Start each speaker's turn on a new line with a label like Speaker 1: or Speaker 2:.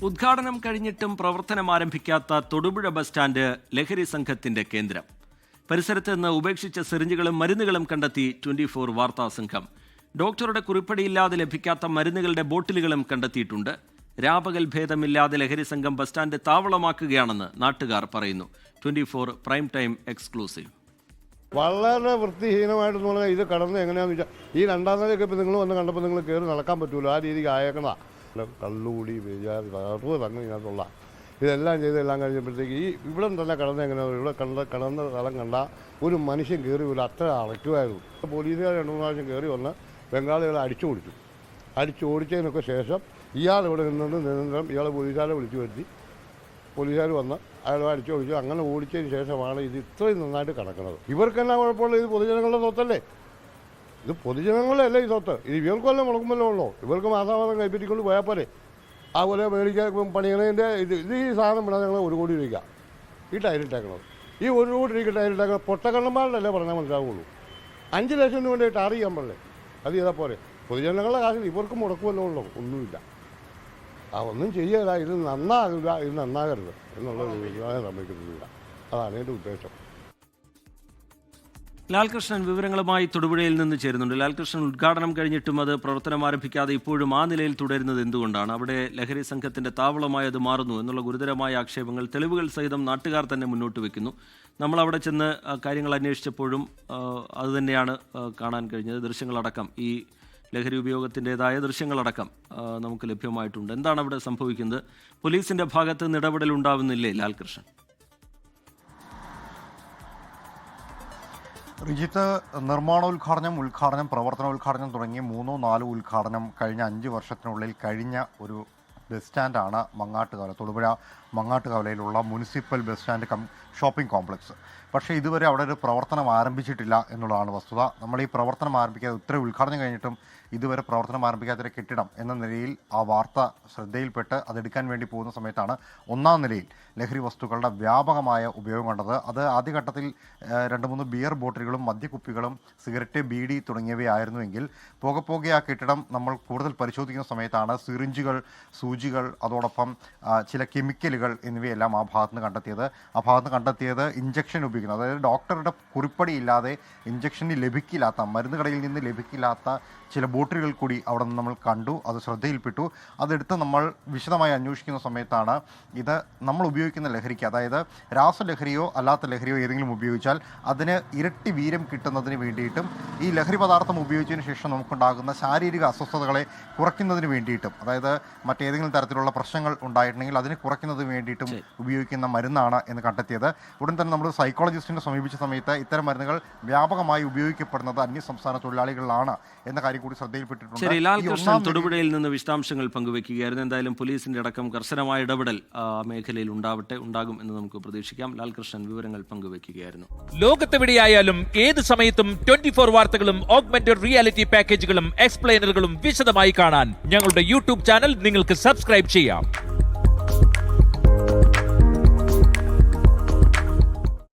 Speaker 1: ഉദ്ഘാടനം കഴിഞ്ഞിട്ടും പ്രവർത്തനം ആരംഭിക്കാത്ത തൊടുപുഴ ബസ് സ്റ്റാൻഡ് ലഹരി സംഘത്തിന്റെ കേന്ദ്രം. പരിസരത്ത് നിന്ന് ഉപേക്ഷിച്ച സിറിഞ്ചുകളും മരുന്നുകളും കണ്ടെത്തി 24 വാർത്താ സംഘം. ഡോക്ടറുടെ കുറിപ്പടിയില്ലാതെ ലഭിക്കാത്ത മരുന്നുകളുടെ ബോട്ടിലുകളും കണ്ടെത്തിയിട്ടുണ്ട്. രാപകൽ ഭേദമില്ലാതെ ലഹരി സംഘം ബസ് സ്റ്റാൻഡ് താവളമാക്കുകയാണെന്ന് നാട്ടുകാർ പറയുന്നു. 24 പ്രൈം ടൈം എക്സ്ക്ലൂസീവ്.
Speaker 2: വളരെ വൃത്തിഹീനമായിട്ടെന്ന് പറഞ്ഞാൽ ഇത് കടന്ന് എങ്ങനെയാണെന്ന് വെച്ചാൽ ഈ രണ്ടാം നിലയൊക്കെ ഇപ്പോൾ നിങ്ങൾ വന്ന് കണ്ടപ്പോൾ നിങ്ങൾ കയറി നടക്കാൻ പറ്റുമല്ലോ, ആ രീതിക്ക് ആയേക്കണതാണ്. കള്ളുകൂടി വിചാരി തന്നെ ഇതിനകത്തുള്ള ഇതെല്ലാം ചെയ്തെല്ലാം കഴിഞ്ഞപ്പോഴത്തേക്ക് ഈ ഇവിടെ തന്നെ കടന്ന് എങ്ങനെയാണ് ഇവിടെ കടന്ന സ്ഥലം കണ്ട ഒരു മനുഷ്യൻ കയറി വരും, അത്ര അടയ്ക്കുമായിരുന്നു. പോലീസുകാർ 2-3 പ്രാവശ്യം കയറി വന്ന് ബംഗാളികളെ അടിച്ചു ഓടിച്ചതിനൊക്കെ ശേഷം ഇയാൾ ഇവിടെ നിരന്തരം ഇയാൾ പോലീസുകാരെ വിളിച്ചു വരുത്തി. പോലീസുകാർ വന്ന് അയാളെ ഓടിച്ചു. അങ്ങനെ ഓടിച്ചതിന് ശേഷമാണ് ഇത് ഇത്രയും നന്നായിട്ട് കിടക്കുന്നത്. ഇവർക്കെല്ലാം കുഴപ്പമുള്ള ഇത് പൊതുജനങ്ങളുടെ സ്വത്തല്ലേ, ഇത് പൊതുജനങ്ങളല്ലേ ഈ സ്വത്ത്. ഇത് ഇവർക്കല്ല മുടക്കുമല്ലോ ഉള്ളൂ. ഇവർക്ക് മാസാമാസം കൈപ്പറ്റിക്കൊണ്ട് പോയാൽ പോലെ അതുപോലെ മേടിക്കാൻ പണിയണതിൻ്റെ ഇത് ഈ സാധനം വിടാൻ ഞങ്ങൾ 1 കോടി രൂപ ഈ ടയറിട്ടേക്കണത്. ഈ 1 കോടി രൂപയ്ക്ക് ടയറിട്ടേക്കണം പൊട്ടക്കണ്ണന്മാരിലല്ലേ പറഞ്ഞാൽ മനസ്സിലാവുള്ളൂ. 5 ലക്ഷം രൂപ വേണ്ടി ടാർ ചെയ്യാൻ പാടില്ലേ, അത് ചെയ്താൽ പോരെ. പൊതുജനങ്ങളുടെ കാശിൽ ഇവർക്ക് മുടക്കുമല്ലോ ഉള്ളൂ, ഒന്നുമില്ല. ഒന്നും ചെയ്യല, ഇത് നന്നാകില്ല, ഇത് നന്നാകരുത് എന്നുള്ള അഭിപ്രായം സമ്മതിക്കുന്നില്ല. അതാണ് എൻ്റെ ഉദ്ദേശം.
Speaker 1: ലാൽകൃഷ്ണൻ വിവരങ്ങളുമായി തൊടുപുഴയിൽ നിന്ന് ചേരുന്നുണ്ട്. ലാൽകൃഷ്ണൻ, ഉദ്ഘാടനം കഴിഞ്ഞിട്ടും അത് പ്രവർത്തനം ആരംഭിക്കാതെ ഇപ്പോഴും ആ നിലയിൽ തുടരുന്നത് എന്തുകൊണ്ടാണ്? അവിടെ ലഹരി സംഘത്തിന്റെ താവളമായി അത് മാറുന്നു എന്നുള്ള ഗുരുതരമായ ആക്ഷേപങ്ങൾ തെളിവുകൾ സഹിതം നാട്ടുകാർ തന്നെ മുന്നോട്ട് വെക്കുന്നു. നമ്മൾ അവിടെ ചെന്ന് കാര്യങ്ങൾ അന്വേഷിച്ചപ്പോഴും അതുതന്നെയാണ് കാണാൻ കഴിഞ്ഞത്. ദൃശ്യങ്ങളടക്കം ഈ ലഹരി ഉപയോഗത്തിൻ്റെതായ ദൃശ്യങ്ങളടക്കം നമുക്ക് ലഭ്യമായിട്ടുണ്ട്. എന്താണ് അവിടെ സംഭവിക്കുന്നത്? പോലീസിന്റെ ഭാഗത്ത് നിന്ന് ഇടപെടൽ ഉണ്ടാവുന്നില്ലേ ലാൽകൃഷ്ണൻ?
Speaker 3: റിജിത്ത്, ഉദ്ഘാടനം പ്രവർത്തനോദ്ഘാടനം തുടങ്ങി 3-4 ഉദ്ഘാടനം കഴിഞ്ഞ 5 വർഷത്തിനുള്ളിൽ കഴിഞ്ഞ ഒരു ബസ് സ്റ്റാൻഡാണ് മങ്ങാട്ടുകവല, തൊടുപുഴ മങ്ങാട്ടുകവലയിലുള്ള municipal bus stand shopping complex. പക്ഷേ ഇതുവരെ അവിടെ ഒരു പ്രവർത്തനം ആരംഭിച്ചിട്ടില്ല എന്നുള്ളതാണ് വസ്തുത. നമ്മൾ ഈ പ്രവർത്തനം ആരംഭിക്കാതെ ഇത്ര ഉദ്ഘാടനം കഴിഞ്ഞിട്ടും ഇതുവരെ പ്രവർത്തനം ആരംഭിക്കാത്തൊരു കെട്ടിടം എന്ന നിലയിൽ ആ വാർത്ത ശ്രദ്ധയിൽപ്പെട്ട് അതെടുക്കാൻ വേണ്ടി പോകുന്ന സമയത്താണ് 1-ാം നിലയിൽ ലഹരി വസ്തുക്കളുടെ വ്യാപകമായ ഉപയോഗം കണ്ടത്. അത് ആദ്യഘട്ടത്തിൽ 2-3 ബിയർ ബോട്ടിലുകളും മദ്യക്കുപ്പികളും സിഗരറ്റ്, ബീഡി തുടങ്ങിയവയായിരുന്നുവെങ്കിൽ പോകെ ആ കെട്ടിടം നമ്മൾ കൂടുതൽ പരിശോധിക്കുന്ന സമയത്താണ് സിറിഞ്ചുകൾ, സൂചികൾ, അതോടൊപ്പം ചില കെമിക്കലുകൾ എന്നിവയെല്ലാം ആ ഭാഗത്ത് നിന്ന് കണ്ടെത്തിയത് ഇഞ്ചക്ഷൻ ഉപയോഗിക്കുന്നത്, അതായത് ഡോക്ടറുടെ കുറിപ്പടിയില്ലാതെ ഇഞ്ചക്ഷന് ലഭിക്കില്ലാത്ത, മരുന്ന് കടയിൽ നിന്ന് ലഭിക്കില്ലാത്ത ചില ബോട്ടിലുകൾ കൂടി അവിടെ നിന്ന് നമ്മൾ കണ്ടു. അത് ശ്രദ്ധയിൽപ്പെട്ടു. അതെടുത്ത് നമ്മൾ വിശദമായി അന്വേഷിക്കുന്ന സമയത്താണ് ഇത് നമ്മൾ ഉപയോഗിക്കുന്ന ലഹരിക്ക്, അതായത് രാസലഹരിയോ അല്ലാത്ത ലഹരിയോ ഏതെങ്കിലും ഉപയോഗിച്ചാൽ അതിന് ഇരട്ടി വീര്യം കിട്ടുന്നതിന് വേണ്ടിയിട്ടും ഈ ലഹരി പദാർത്ഥം ഉപയോഗിച്ചതിന് ശേഷം നമുക്കുണ്ടാകുന്ന ശാരീരിക അസ്വസ്ഥതകളെ കുറയ്ക്കുന്നതിന് വേണ്ടിയിട്ടും, അതായത് മറ്റേതെങ്കിലും തരത്തിലുള്ള പ്രശ്നങ്ങൾ ഉണ്ടായിട്ടുണ്ടെങ്കിൽ അതിനെ കുറയ്ക്കുന്നതിന് വേണ്ടിയിട്ടും ഉപയോഗിക്കുന്ന മരുന്നാണ് എന്ന് കണ്ടെത്തിയത്. ഉടൻ തന്നെ നമ്മൾ സൈക്കോളജിസ്റ്റിനെ സമീപിച്ച സമയത്ത് ഇത്തരം മരുന്നുകൾ വ്യാപകമായി ഉപയോഗിക്കപ്പെടുന്നത് അന്യസംസ്ഥാന തൊഴിലാളികളാണ് എന്ന കാര്യം കൂടി ശ്രദ്ധയിൽപ്പെട്ടിട്ടുണ്ട്.
Speaker 1: ശരി, ലാൽകൃഷ്ണൻ തൊടുപുഴയിൽ നിന്ന് വിശദാംശങ്ങൾ പങ്കുവയ്ക്കുകയായിരുന്നു. എന്തായാലും പോലീസിന്റെ അടക്കം കർശനമായ ഇടപെടൽ മേഖലയിൽ ഉണ്ടാകും എന്ന് നമുക്ക് പ്രതീക്ഷിക്കാം. ലാൽകൃഷ്ണൻ വിവരങ്ങൾ പങ്കുവയ്ക്കുകയായിരുന്നു.
Speaker 4: ലോകത്തെവിടെയായാലും ഏത് സമയത്തും 24 വാർത്തകളും ഓഗ്മെന്റഡ് റിയാലിറ്റി പാക്കേജുകളും എക്സ്പ്ലെയിനറുകളും വിശദമായി കാണാൻ ഞങ്ങളുടെ യൂട്യൂബ് ചാനൽ നിങ്ങൾക്ക് സബ്സ്ക്രൈബ് ചെയ്യാം.